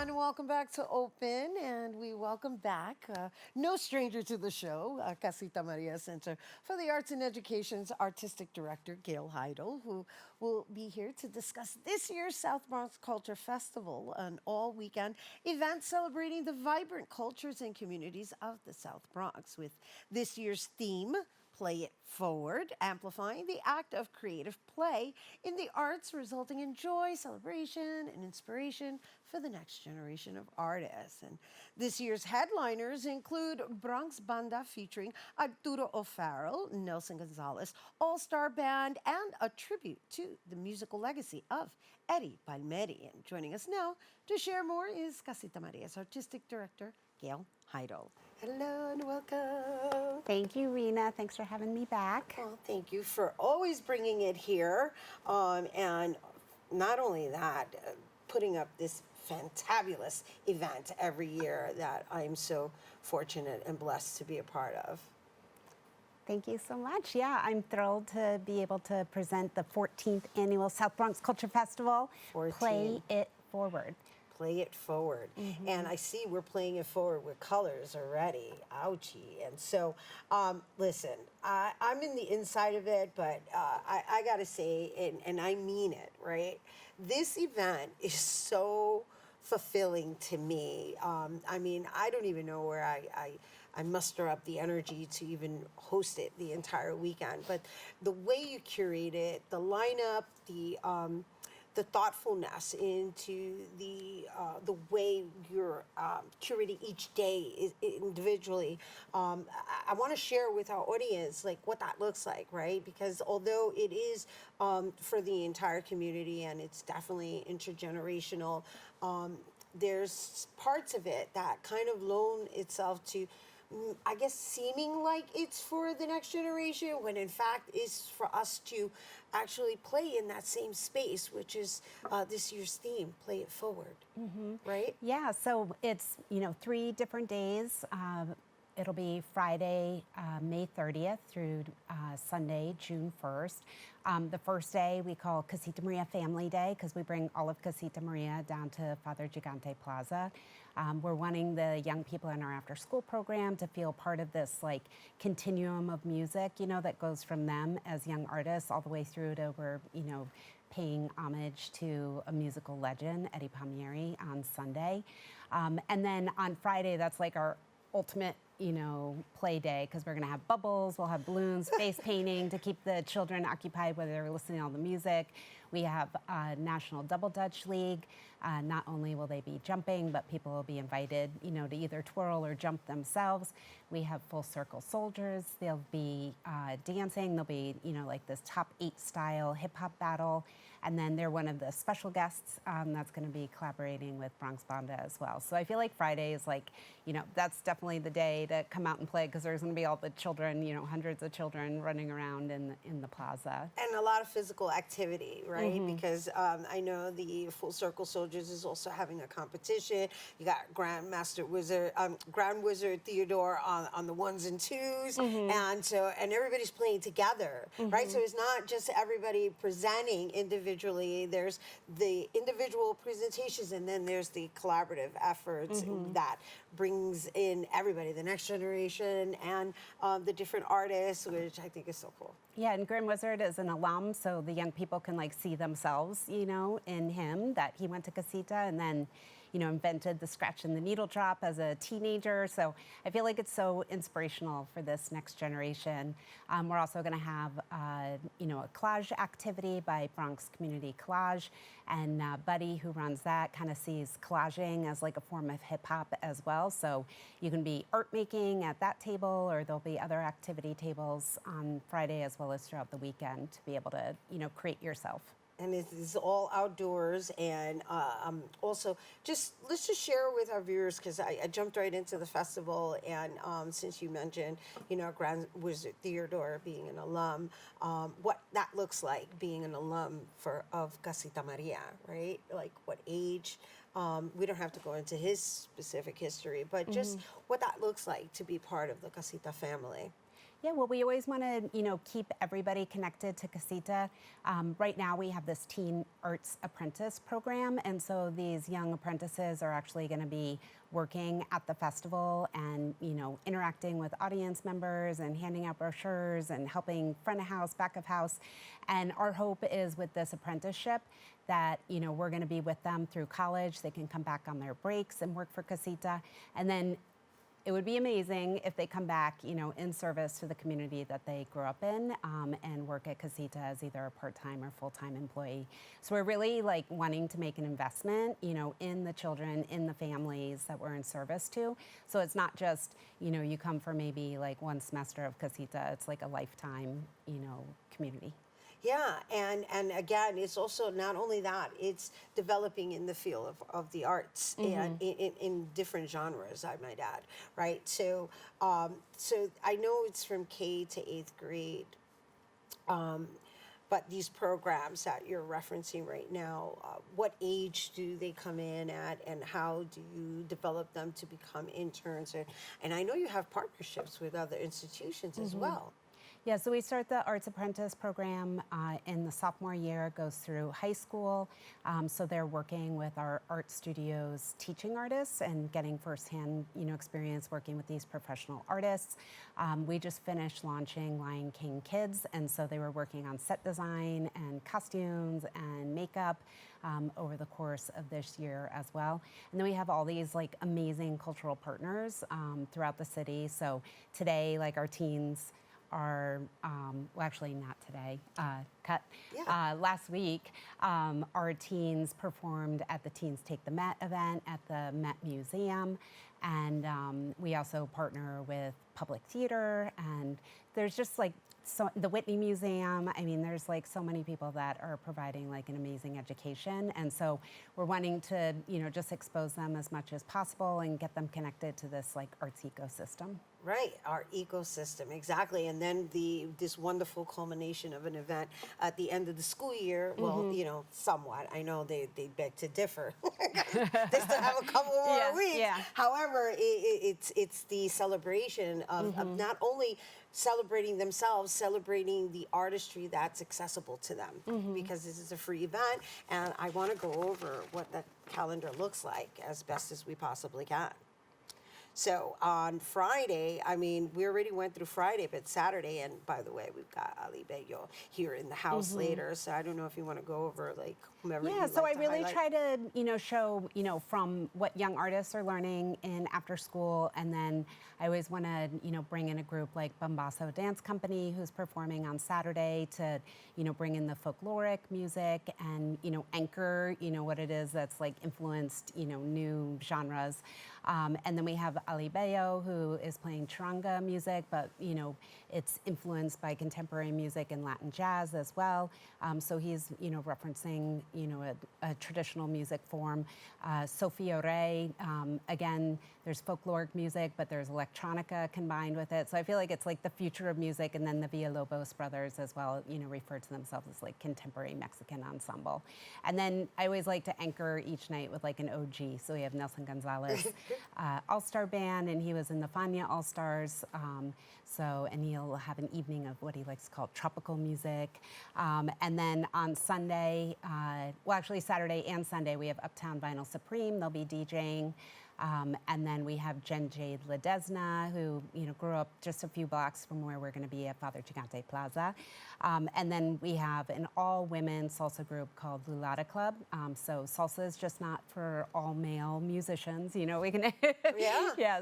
everyone. Welcome back to Open, and we welcome back no stranger to the show, Casita Maria Center for the Arts and Education's Artistic Director, Gail Heidel, who will be here to discuss this year's South Bronx Culture Festival, an all-weekend event celebrating the vibrant cultures and communities of the South Bronx. With this year's theme, Play It Forward, amplifying the act of creative play in the arts, resulting in joy, celebration, and inspiration for the next generation of artists. And this year's headliners include Bronx Banda featuring Arturo O'Farrell, Nelson Gonzalez, All-Star Band, and a tribute to the musical legacy of Eddie Palmieri. And joining us now to share more is Casita Maria's Artistic Director, Gail Heidel. Hello and welcome. Thank you, Rhina. Thanks for having me back. Well, thank you for always bringing it here. And not only that, putting up this fantabulous event every year that I'm so fortunate and blessed to be a part of. Thank you so much. Yeah, I'm thrilled to be able to present the 14th annual South Bronx Culture Festival, 14. Play It Forward. Play it forward. And I see we're playing it forward with colors already. Ouchie. And so, listen, I'm in the inside of it, but I got to say, and I mean it, right? This event is so fulfilling to me. I mean, I don't even know where I muster up the energy to even host it the entire weekend. But the way you curate it, the lineup, the thoughtfulness into the way you're curating each day individually. I want to share with our audience like what that looks like, right? Because although it is for the entire community and it's definitely intergenerational, there's parts of it that kind of loan itself to, I guess, seeming like it's for the next generation when in fact is for us to actually play in that same space, which is this year's theme, Play It Forward, right? Yeah, so it's, 3 different days. It'll be Friday, May 30th through Sunday, June 1st. The first day we call Casita Maria Family Day because we bring all of Casita Maria down to Father Gigante Plaza. We're wanting the young people in our after-school program to feel part of this like continuum of music, that goes from them as young artists all the way through to where, paying homage to a musical legend, Eddie Palmieri, on Sunday. And then on Friday, that's like our ultimate play day because we're going to have bubbles, we'll have balloons, face painting to keep the children occupied while they're listening to all the music. We have National Double Dutch League. Not only will they be jumping, but people will be invited, to either twirl or jump themselves. We have Full Circle Soldiers. They'll be dancing. There'll be, like this top 8 style hip hop battle. And then they're one of the special guests that's going to be collaborating with Bronx Banda as well. So I feel like Friday is like, that's definitely the day to come out and play because there's going to be all the children, hundreds of children running around in the plaza. And a lot of physical activity, right? Because I know the Full Circle Soldiers is also having a competition. You got Grand Wizard Theodore on the 1s and 2s, and everybody's playing together, right? So it's not just everybody presenting individually. There's the individual presentations, and then there's the collaborative efforts that brings in everybody, the next generation, and the different artists, which I think is so cool. Yeah, and Grand Wizard is an alum, so the young people can like see themselves, in him, that he went to Casita and then, invented the scratch and the needle drop as a teenager. So I feel like it's so inspirational for this next generation. We're also going to have, a collage activity by Bronx Community Collage, and Buddy, who runs that, kind of sees collaging as like a form of hip hop as well. So you can be art making at that table, or there'll be other activity tables on Friday as well as throughout the weekend to be able to, create yourself. And it's all outdoors, and also let's just share with our viewers, because I jumped right into the festival, and since you mentioned, Grand Wizard Theodore being an alum, what that looks like being an alum of Casita Maria, right? Like what age? We don't have to go into his specific history, but just what that looks like to be part of the Casita family. Yeah, well, we always want to, keep everybody connected to Casita. Right now, we have this Teen Arts Apprentice program, and so these young apprentices are actually going to be working at the festival and, interacting with audience members and handing out brochures and helping front of house, back of house. And our hope is with this apprenticeship that, we're going to be with them through college. They can come back on their breaks and work for Casita, and then it would be amazing if they come back, in service to the community that they grew up in, and work at Casita as either a part-time or full-time employee. So we're really wanting to make an investment, in the children, in the families that we're in service to. So it's not just, you come for maybe one semester of Casita. It's like a lifetime, community. Yeah, and again, it's also not only that, it's developing in the field of the arts and in different genres, I might add, right? So, so I know it's from K to 8th grade, but these programs that you're referencing right now, what age do they come in at, and how do you develop them to become interns? And I know you have partnerships with other institutions as well. Yeah, so we start the Arts Apprentice program in the sophomore year. It goes through high school. So they're working with our art studios teaching artists and getting firsthand, experience working with these professional artists. We just finished launching Lion King Kids, and so they were working on set design and costumes and makeup over the course of this year as well. And then we have all these amazing cultural partners throughout the city. So today, our teens are, well, actually not today, last week, our teens performed at the Teens Take the Met event at the Met Museum. And we also partner with Public Theater, and there's just so the Whitney Museum. I mean, there's so many people that are providing an amazing education, and so we're wanting to just expose them as much as possible and get them connected to this arts ecosystem. Right, our ecosystem, exactly. And then this wonderful culmination of an event at the end of the school year, well, somewhat. I know they beg to differ. They still have a couple more weeks. Yeah. However, it's the celebration of not only celebrating themselves, celebrating the artistry that's accessible to them, because this is a free event, and I want to go over what that calendar looks like as best as we possibly can. So on Friday, I mean, we already went through Friday, but Saturday, and by the way, we've got Ali Bello here in the house later, so I don't know if you want to go over whomever. Yeah, so I really try to show from what young artists are learning in after school, and then I always want to bring in a group like Bombasso Dance Company, who's performing on Saturday, to bring in the folkloric music and anchor what it is that's influenced new genres. And then we have Ali Bello, who is playing charanga music, but it's influenced by contemporary music and Latin jazz as well. So he's referencing a traditional music form. Sophie Ore, again, there's folkloric music, but there's electronica combined with it. So I feel like it's the future of music. And then the Villalobos brothers as well, refer to themselves as contemporary Mexican ensemble. And then I always like to anchor each night with an OG. So we have Nelson Gonzalez, all-star band, and he was in the Fania All-Stars. And he'll have an evening of what he likes to call tropical music. And then on Sunday, Saturday and Sunday, we have Uptown Vinyl Supreme. They'll be DJing. And then we have Jen Jade Ledesma, who grew up just a few blocks from where we're going to be at Father Gigante Plaza. And then we have an all-women salsa group called Lulada Club. So salsa is just not for all male musicians. We can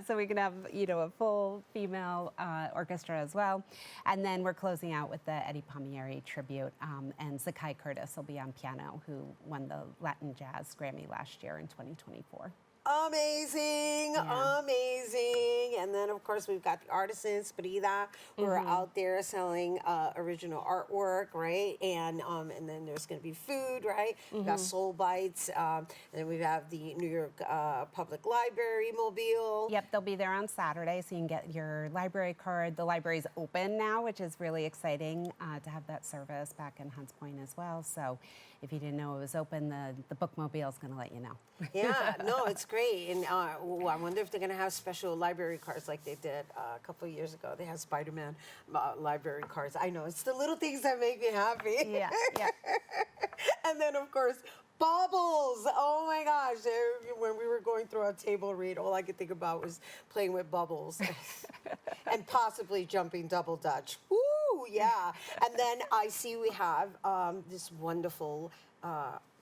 so we can have a full female orchestra as well. And then we're closing out with the Eddie Palmieri tribute. And Zakai Curtis will be on piano, who won the Latin Jazz Grammy last year in 2024. Amazing, amazing. And then, of course, we've got the artisans, Brida, who are out there selling original artwork, right? And then there's going to be food, right? We've got Soul Bites. And then we have the New York Public Library mobile. Yep, they'll be there on Saturday, so you can get your library card. The library's open now, which is really exciting to have that service back in Hunts Point as well. So if you didn't know it was open, the bookmobile is going to let you know. Yeah, no, it's great. great. And I wonder if they're going to have special library cards like they did a couple of years ago. They had Spider-Man library cards. I know, it's the little things that make me happy. Yeah, yeah. And then, of course, bubbles. Oh my gosh. When we were going through our table read, all I could think about was playing with bubbles and possibly jumping double dutch. Woo, yeah. And then I see we have this wonderful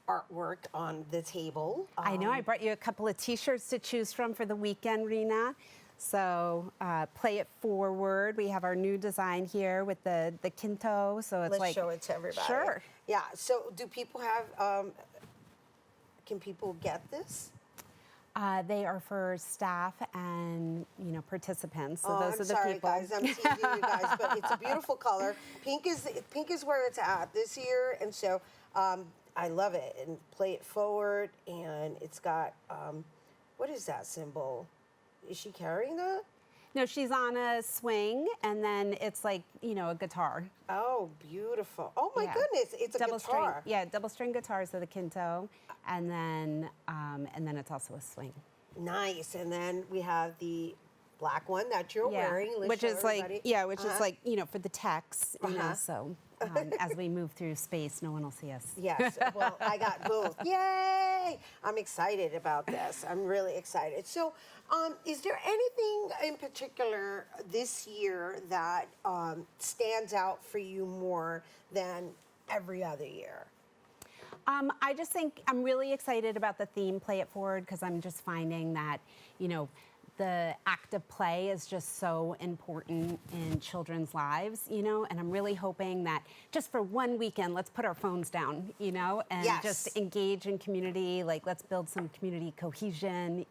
artwork on the table. I know. I brought you a couple of T-shirts to choose from for the weekend, Rhina. So play it forward. We have our new design here with the Kinto. So it's Let's show it to everybody. Sure. Yeah. So do people have? Can people get this? They are for staff and participants. So those I'm are the sorry, people. guys. I'm teasing you guys, but it's a beautiful color. Pink is where it's at this year, and so I love it. And play it forward, and it's got what is that symbol? Is she carrying that? No, she's on a swing, and then it's like a guitar. Oh, beautiful! Oh my Yeah. goodness, it's a Double string. guitar. Yeah, double string guitars are the Kinto, and then it's also a swing. Nice. And then we have the black one that you're wearing. Let's which show is everybody. which is like for the text, so as we move through space, no one will see us. Yes. Well, I got both. Yay! I'm excited about this. I'm really excited. So, is there anything in particular this year that stands out for you more than every other year? I just think I'm really excited about the theme Play It Forward, because I'm just finding that, the act of play is just so important in children's lives, and I'm really hoping that just for one weekend, let's put our phones down, and Yes. just engage in community, like let's build some community cohesion,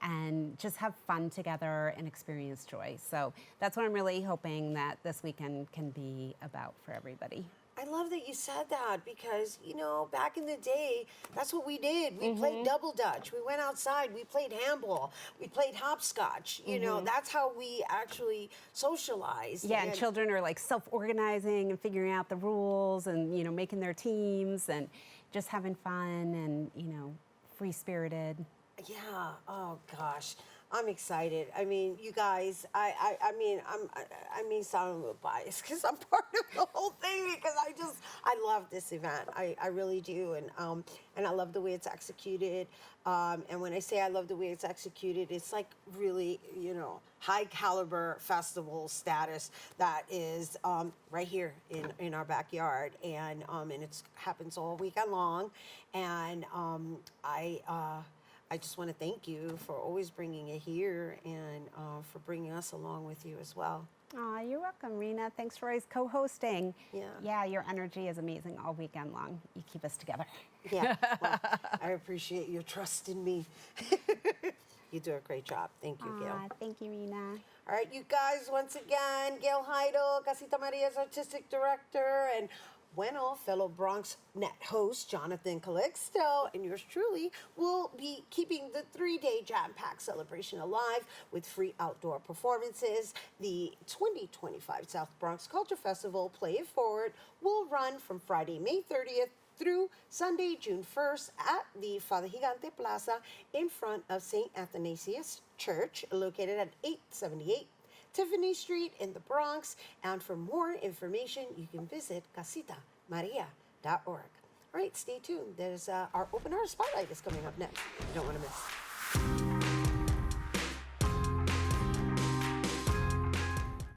and just have fun together and experience joy. So that's what I'm really hoping that this weekend can be about for everybody. I love that you said that because, back in the day, that's what we did. We played double dutch. We went outside. We played handball. We played hopscotch. That's how we actually socialized. Yeah, and children are like self-organizing and figuring out the rules and, making their teams and just having fun and, free-spirited. Yeah. Oh gosh, I'm excited. I mean, you guys. I mean, sound a little biased because I'm part of the whole thing because I love this event. I really do, and I love the way it's executed. And when I say I love the way it's executed, it's like really, high caliber festival status that is right here in our backyard, and it happens all weekend long, and I just want to thank you for always bringing it here and for bringing us along with you as well. Aw, you're welcome, Rhina. Thanks for always co-hosting. Yeah. Yeah, your energy is amazing all weekend long. You keep us together. Yeah, well, I appreciate your trust in me. You do a great job. Thank you, Gail. Thank you, Rhina. All right, you guys, once again, Gail Heidel, Casita Maria's artistic director, and fellow BronxNet host Jonathan Calixto, and yours truly will be keeping the 3-day jam-packed celebration alive with free outdoor performances. The 2025 South Bronx Culture Festival, Play It Forward, will run from Friday, May 30th through Sunday, June 1st at the Father Gigante Plaza in front of St. Athanasius Church, located at 878 Tiffany Street in the Bronx. And for more information, you can visit casitamaria.org. All right, stay tuned. There's our open art spotlight is coming up next. You don't want to miss.